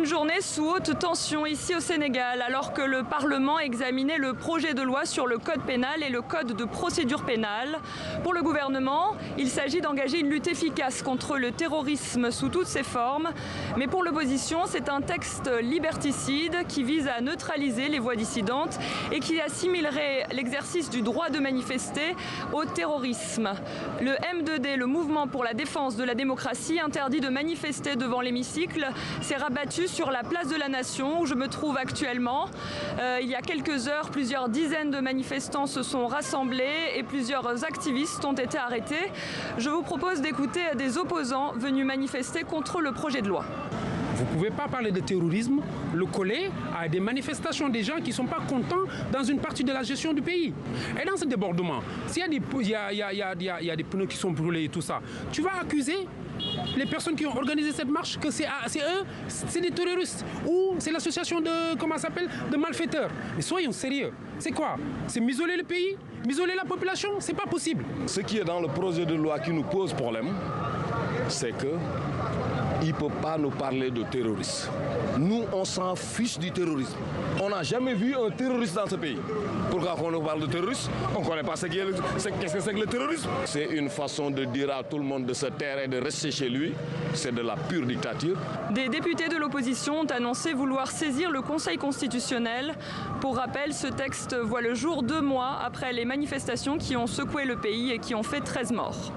Une journée sous haute tension ici au Sénégal, alors que le Parlement examinait le projet de loi sur le code pénal et le code de procédure pénale. Pour le gouvernement, il s'agit d'engager une lutte efficace contre le terrorisme sous toutes ses formes. Mais pour l'opposition, c'est un texte liberticide qui vise à neutraliser les voix dissidentes et qui assimilerait l'exercice du droit de manifester au terrorisme. Le M2D, le mouvement pour la défense de la démocratie, interdit de manifester devant l'hémicycle, s'est rabattu sur la place de la Nation où je me trouve actuellement. Il y a quelques heures, plusieurs dizaines de manifestants se sont rassemblés et plusieurs activistes ont été arrêtés. Je vous propose d'écouter des opposants venus manifester contre le projet de loi. Vous ne pouvez pas parler de terrorisme, le coller à des manifestations des gens qui ne sont pas contents dans une partie de la gestion du pays. Et dans ce débordement, s'il y a des pneus qui sont brûlés et tout ça, tu vas accuser les personnes qui ont organisé cette marche que c'est eux, c'est des terroristes ou c'est l'association de malfaiteurs. Mais soyons sérieux. C'est quoi? C'est m'isoler le pays? M'isoler la population? C'est pas possible. Ce qui est dans le projet de loi qui nous pose problème, c'est que il ne peut pas nous parler de terrorisme. Nous, on s'en fiche du terrorisme. On n'a jamais vu un terroriste dans ce pays. Pourquoi on nous parle de terrorisme? On ne connaît pas qu'est-ce que c'est que le terrorisme. C'est une façon de dire à tout le monde de se taire et de rester chez lui. C'est de la pure dictature. Des députés de l'opposition ont annoncé vouloir saisir le Conseil constitutionnel. Pour rappel, ce texte voit le jour 2 mois après les manifestations qui ont secoué le pays et qui ont fait 13 morts.